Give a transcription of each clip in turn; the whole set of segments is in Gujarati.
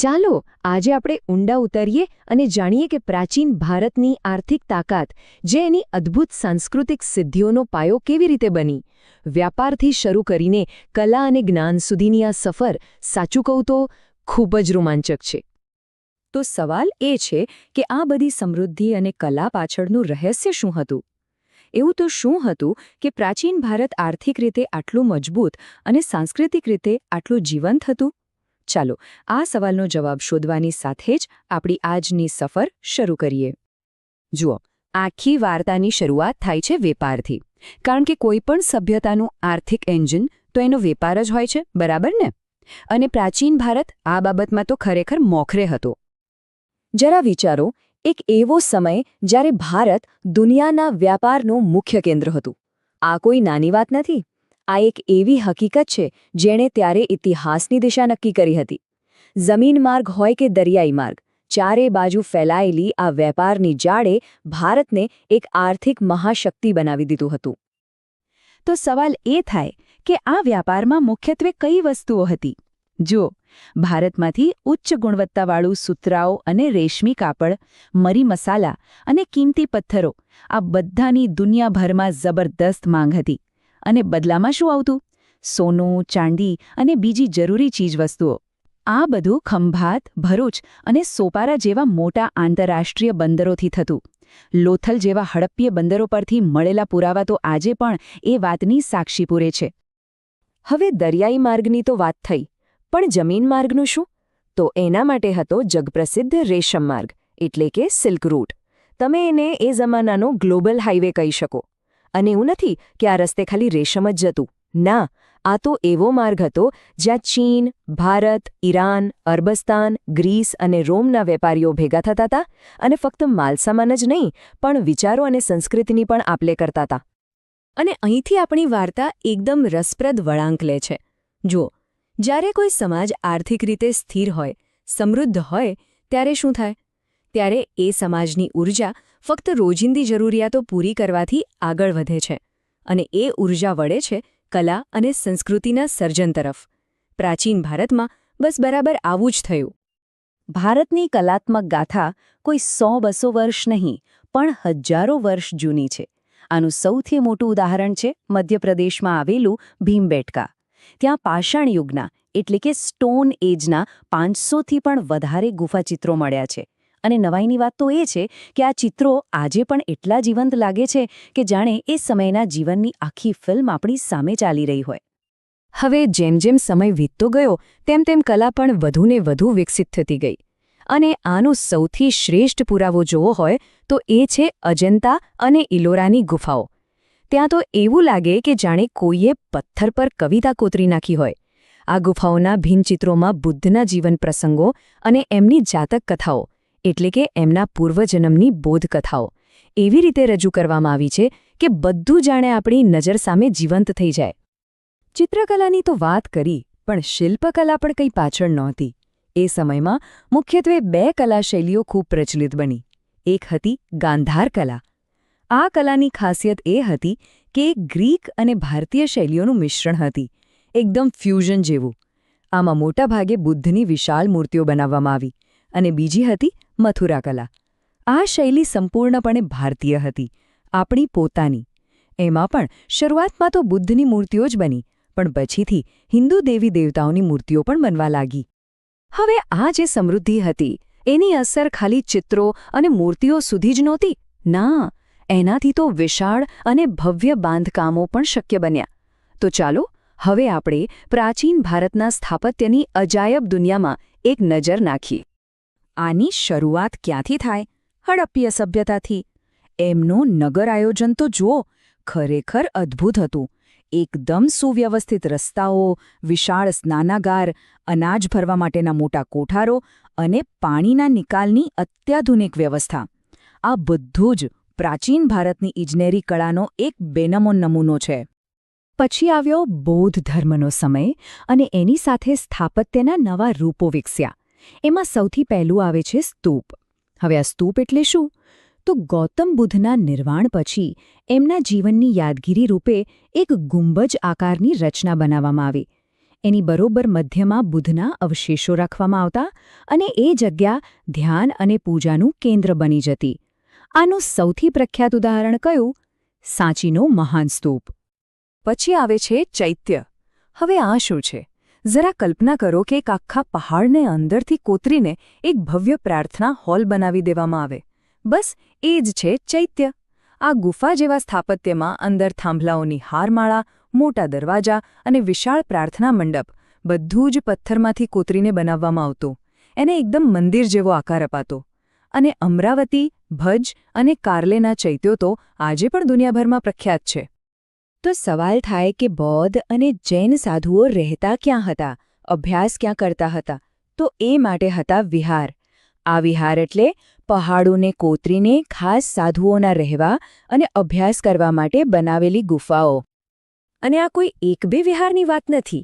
ચાલો આજે આપણે ઊંડા ઉતરીએ અને જાણીએ કે પ્રાચીન ભારતની આર્થિક તાકાત જે એની અદ્ભુત સાંસ્કૃતિક સિદ્ધિઓનો પાયો કેવી રીતે બની વ્યાપારથી શરૂ કરીને કલા અને જ્ઞાન સુધીની આ સફર સાચું કહું તો ખૂબ જ રોમાંચક છે. તો સવાલ એ છે કે આ બધી સમૃદ્ધિ અને કલા પાછળનું રહસ્ય શું હતું? એવું તો શું હતું કે પ્રાચીન ભારત આર્થિક રીતે આટલું મજબૂત અને સાંસ્કૃતિક રીતે આટલું જીવંત હતું? ચાલો આ સવાલનો જવાબ શોધવાની સાથે જ આપણી આજની સફર શરૂ કરીએ. જુઓ, આખી વાર્તાની શરૂઆત થાય છે વેપારથી, કારણ કે કોઈ પણ સભ્યતાનું આર્થિક એન્જિન તો એનો વેપાર જ હોય છે, બરાબર ને? અને પ્રાચીન ભારત આ બાબતમાં તો ખરેખર મોખરે હતો. જરા વિચારો, એક એવો સમય જ્યારે ભારત દુનિયાના વ્યાપારનું મુખ્ય કેન્દ્ર હતું. આ કોઈ નાની વાત નથી. આ એક એવી હકીકત છે જેણે ત્યારે ઇતિહાસની દિશા નક્કી કરી હતી. જમીન માર્ગ હોય કે દરિયાઈ માર્ગ, ચારે બાજુ ફેલાયેલી આ વેપારની જાળે ભારતને એક આર્થિક મહાશક્તિ બનાવી દીધું હતું. તો સવાલ એ થાય કે આ વ્યાપારમાં મુખ્યત્વે કઈ વસ્તુઓ હતી? જુઓ, ભારતમાંથી ઉચ્ચ ગુણવત્તાવાળું સૂતરાઓ અને રેશમી કાપડ, મરી મસાલા અને કિંમતી પથ્થરો, આ બધાની દુનિયાભરમાં જબરદસ્ત માંગ હતી. અને બદલામાં શું આવતું? સોનું, ચાંદી અને બીજી જરૂરી ચીજવસ્તુઓ. આ બધું ખંભાત, ભરૂચ અને સોપારા જેવા મોટા આંતરરાષ્ટ્રીય બંદરોથી થતું. લોથલ જેવા હડપ્પીય બંદરો પરથી મળેલા પુરાવા તો આજે પણ એ વાતની સાક્ષી પૂરે છે. હવે દરિયાઈ માર્ગની તો વાત થઈ, પણ જમીન માર્ગનું શું? તો એના માટે હતો જગપ્રસિદ્ધ રેશમ માર્ગ, એટલે કે સિલ્ક રૂટ. તમે એને એ જમાનાનો ગ્લોબલ હાઈવે કહી શકો. અને એવું નથી કે આ રસ્તે ખાલી રેશમ જ જતું. ના, આ તો એવો માર્ગ હતો જ્યાં ચીન, ભારત, ઈરાન, અરબસ્તાન, ગ્રીસ અને રોમના વેપારીઓ ભેગા થતા હતા અને ફક્ત માલસામાન જ નહીં પણ વિચારો અને સંસ્કૃતિની પણ આપ-લે કરતા હતા. અને અહીંથી આપણી વાર્તા એકદમ રસપ્રદ વળાંક લે છે. જુઓ, જ્યારે કોઈ સમાજ આર્થિક રીતે સ્થિર હોય, સમૃદ્ધ હોય, ત્યારે શું થાય? ત્યારે એ સમાજની ઊર્જા ફક્ત રોજિંદી જરૂરિયાતો પૂરી કરવાથી આગળ વધે છે અને એ ઊર્જા વળે છે કલા અને સંસ્કૃતિના સર્જન તરફ. પ્રાચીન ભારતમાં બસ બરાબર આવું જ થયું. ભારતની કલાત્મક ગાથા કોઈ 100-200 વર્ષ નહીં, પણ હજારો વર્ષ જૂની છે. આનું સૌથી મોટું ઉદાહરણ છે મધ્યપ્રદેશમાં આવેલું ભીમબેટકા. ત્યાં પાષાણ યુગના એટલે કે સ્ટોન એજના 500થી પણ વધારે ગુફાચિત્રો મળ્યા છે. અને નવાઈની વાત તો એ છે કે આ ચિત્રો આજે પણ એટલા જીવંત લાગે છે કે જાણે એ સમયના જીવનની આખી ફિલ્મ આપણી સામે ચાલી રહી હોય. હવે જેમ જેમ સમય વીતતો ગયો તેમ તેમ કલા પણ વધુને વધુ વિકસિત થતી ગઈ. અને આનો સૌથી શ્રેષ્ઠ પુરાવો જોવો હોય તો એ છે અજંતા અને ઇલોરાની ગુફાઓ. ત્યાં તો એવું લાગે કે જાણે કોઈએ પથ્થર પર કવિતા કોતરી નાખી હોય. આ ગુફાઓના ભીંતચિત્રોમાં બુદ્ધના જીવન પ્રસંગો અને એમની જાતક કથાઓ એટલે કે એમના પૂર્વજન્મની બોધકથાઓ એવી રીતે રજૂ કરવામાં આવી છે કે બધું જાણે આપણી નજર સામે જીવંત થઈ જાય. ચિત્રકલાની તો વાત કરી, પણ શિલ્પકલા પણ કંઈ પાછળ નહોતી. એ સમયમાં મુખ્યત્વે 2 કલાશૈલીઓ ખૂબ પ્રચલિત બની. એક હતી ગાંધાર કલા. આ કલાની ખાસિયત એ હતી કે ગ્રીક અને ભારતીય શૈલીઓનું મિશ્રણ હતી, એકદમ ફ્યુઝન જેવું. આમાં મોટાભાગે બુદ્ધની વિશાળ મૂર્તિઓ બનાવવામાં આવી. અને બીજી હતી મથુરા કલા. આ શૈલી સંપૂર્ણપણે ભારતીય હતી, આપણી પોતાની. એમાં પણ શરૂઆતમાં તો બુદ્ધની મૂર્તિઓ જ બની, પણ પછીથી હિન્દુ દેવી દેવતાઓની મૂર્તિઓ પણ બનવા લાગી. હવે આ જે સમૃદ્ધિ હતી એની અસર ખાલી ચિત્રો અને મૂર્તિઓ સુધી જ નહોતી. ના, એનાથી તો વિશાળ અને ભવ્ય બાંધકામો પણ શક્ય બન્યા. તો ચાલો હવે આપણે પ્રાચીન ભારતના સ્થાપત્યની અજાયબ દુનિયામાં એક નજર નાખીએ. આની શરૂઆત ક્યાંથી થાય? હડપ્પીય સભ્યતાથી. એમનું નગર આયોજન તો જુઓ, ખરેખર અદ્ભુત હતું. એકદમ સુવ્યવસ્થિત રસ્તાઓ, વિશાળ સ્નાનાગાર, અનાજ ભરવા માટેના મોટા કોઠારો અને પાણીના નિકાલની અત્યાધુનિક વ્યવસ્થા. આ બધું જ પ્રાચીન ભારતની ઇજનેરી કળાનો એક બેનમૂ નમૂનો છે. પછી આવ્યો બૌદ્ધ ધર્મનો સમય અને એની સાથે સ્થાપત્યના નવા રૂપો વિકસ્યા. એમાં સૌથી પહેલું આવે છે સ્તૂપ. હવે આ સ્તૂપ એટલે શું? તો ગૌતમ બુદ્ધના નિર્વાણ પછી એમના જીવનની યાદગીરી રૂપે એક ગુંબજ આકારની રચના બનાવવામાં આવી. એની બરોબર મધ્યમાં બુદ્ધના અવશેષો રાખવામાં આવતા અને એ જગ્યા ધ્યાન અને પૂજાનું કેન્દ્ર બની જતી. આનું સૌથી પ્રખ્યાત ઉદાહરણ કયું? સાંચીનો મહાન સ્તૂપ. પછી આવે છે ચૈત્ય. હવે આ શું છે? જરા કલ્પના કરો કે એક આખા પહાડને અંદરથી કોતરીને એક ભવ્ય પ્રાર્થના હોલ બનાવી દેવામાં આવે. બસ એ જ છે ચૈત્ય. આ ગુફા જેવા સ્થાપત્યમાં અંદર થાંભલાઓની હારમાળા, મોટા દરવાજા અને વિશાળ પ્રાર્થના મંડપ બધું જ પથ્થરમાંથી કોતરીને બનાવવામાં આવતું. એને એકદમ મંદિર જેવો આકાર અપાતો. અને અમરાવતી, ભજ અને કાર્લેના ચૈત્યો તો આજે પણ દુનિયાભરમાં પ્રખ્યાત છે. તો સવાલ થાય કે બૌદ્ધ અને જૈન સાધુઓ રહેતા ક્યાં હતા, અભ્યાસ ક્યાં કરતા હતા? તો એ માટે હતા વિહાર. આ વિહાર એટલે પહાડોને કોતરીને ખાસ સાધુઓના રહેવા અને અભ્યાસ કરવા માટે બનાવેલી ગુફાઓ. અને આ કોઈ એક બે વિહારની વાત નથી.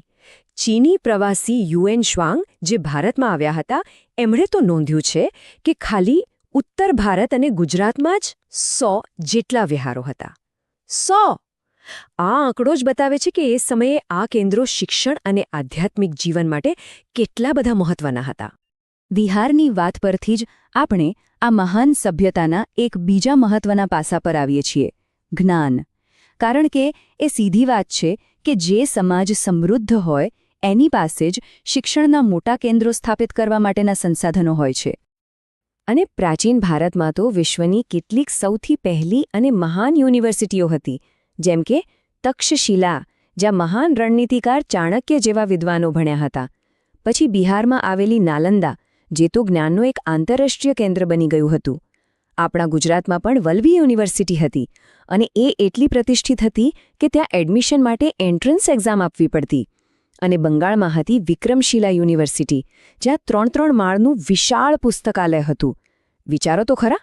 ચીની પ્રવાસી યુએન શ્વાંગ જે ભારતમાં આવ્યા હતા એમણે તો નોંધ્યું છે કે ખાલી ઉત્તર ભારત અને ગુજરાતમાં જ 100 જેટલા વિહારો હતા. 100! આ આંકડો જ બતાવે છે કે એ સમયે આ કેન્દ્રો શિક્ષણ અને આધ્યાત્મિક જીવન માટે કેટલા બધા મહત્વના હતા. વિહારની વાત પરથી જ આપણે આ મહાન સભ્યતાના એક બીજા મહત્વના પાસા પર આવીએ છીએ, જ્ઞાન. કારણ કે એ સીધી વાત છે કે જે સમાજ સમૃદ્ધ હોય એની પાસે જ શિક્ષણના મોટા કેન્દ્રો સ્થાપિત કરવા માટેના સંસાધનો હોય છે. અને પ્રાચીન ભારતમાં તો વિશ્વની કેટલીક સૌથી પહેલી અને મહાન યુનિવર્સિટીઓ હતી, જેમ કે તક્ષશિલા, જ્યાં મહાન રણનીતિકાર ચાણક્ય જેવા વિદ્વાનો ભણ્યા હતા. પછી બિહારમાં આવેલી નાલંદા, જે તો જ્ઞાનનું એક આંતરરાષ્ટ્રીય કેન્દ્ર બની ગયું હતું. આપણા ગુજરાતમાં પણ વલ્લભી યુનિવર્સિટી હતી અને એ એટલી પ્રતિષ્ઠિત હતી કે ત્યાં એડમિશન માટે એન્ટ્રન્સ એક્ઝામ આપવી પડતી. અને બંગાળમાં હતી વિક્રમશિલા યુનિવર્સિટી, જ્યાં 3 માળનું વિશાળ પુસ્તકાલય હતું. વિચારો તો ખરા.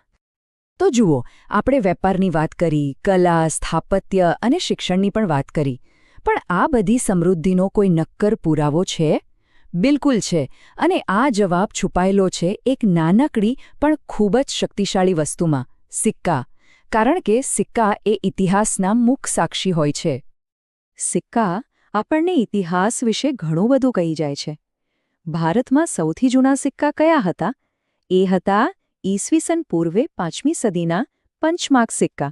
તો જુઓ, આપણે વેપારની વાત કરી, કલા, સ્થાપત્ય અને શિક્ષણની પણ વાત કરી. પણ આ બધી સમૃદ્ધિનો કોઈ નક્કર પુરાવો છે? બિલકુલ છે. અને આ જવાબ છુપાયેલો છે એક નાનકડી પણ ખૂબ જ શક્તિશાળી વસ્તુમાં, સિક્કા. કારણ કે સિક્કા એ ઇતિહાસના મુખ્ય સાક્ષી હોય છે. સિક્કા આપણને ઇતિહાસ વિશે ઘણું બધું કહી જાય છે. ભારતમાં સૌથી જૂના સિક્કા કયા હતા? એ હતા ઈસવીસન પૂર્વે 5મી સદીના પંચમાર્ક સિક્કા.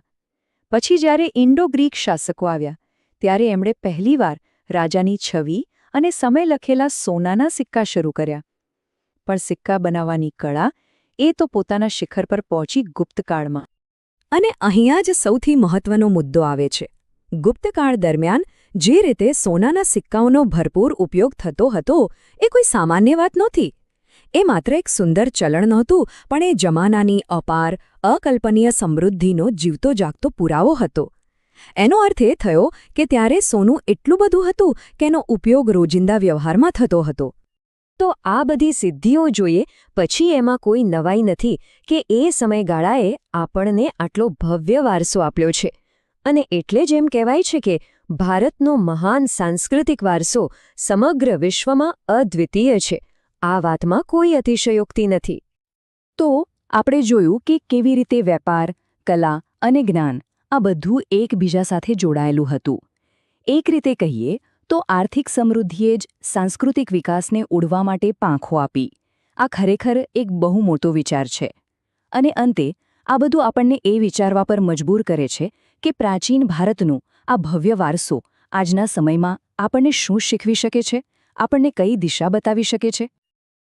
પછી જ્યારે ઇન્ડો ગ્રીક શાસકો આવ્યા ત્યારે એમણે પહેલીવાર રાજાની છવી અને સમય લખેલા સોનાના સિક્કા શરૂ કર્યા. પણ સિક્કા બનાવવાની કળા એ તો પોતાના શિખર પર પહોંચી ગુપ્તકાળમાં. અને અહીંયા જ સૌથી મહત્વનો મુદ્દો આવે છે. ગુપ્તકાળ દરમિયાન જે રીતે સોનાના સિક્કાઓનો ભરપૂર ઉપયોગ થતો હતો એ કોઈ સામાન્ય વાત નહોતી. એ માત્ર એક સુંદર ચલણ નહોતું, પણ એ જમાનાની અપાર, અકલ્પનીય સમૃદ્ધિનો જીવતો જાગતો પુરાવો હતો. એનો અર્થ એ થયો કે ત્યારે સોનું એટલું બધું હતું કે એનો ઉપયોગ રોજિંદા વ્યવહારમાં થતો હતો. તો આ બધી સિદ્ધિઓ જોઈએ પછી એમાં કોઈ નવાઈ નથી કે એ સમયગાળાએ આપણને આટલો ભવ્ય વારસો આપ્યો છે. અને એટલે જ એમ કહેવાય છે કે ભારતનો મહાન સાંસ્કૃતિક વારસો સમગ્ર વિશ્વમાં અદ્વિતીય છે. આ વાતમાં કોઈ અતિશયોક્તિ નથી. તો આપણે જોયું કે કેવી રીતે વેપાર, કલા અને જ્ઞાન આ બધું એકબીજા સાથે જોડાયેલું હતું. એક રીતે કહીએ તો આર્થિક સમૃદ્ધિએ જ સાંસ્કૃતિક વિકાસને ઉડવા માટે પાંખો આપી. આ ખરેખર એક બહુ મોટો વિચાર છે. અને અંતે આ બધું આપણને એ વિચારવા પર મજબૂર કરે છે કે પ્રાચીન ભારતનો આ ભવ્ય વારસો આજના સમયમાં આપણને શું શીખવી શકે છે, આપણને કઈ દિશા બતાવી શકે છે.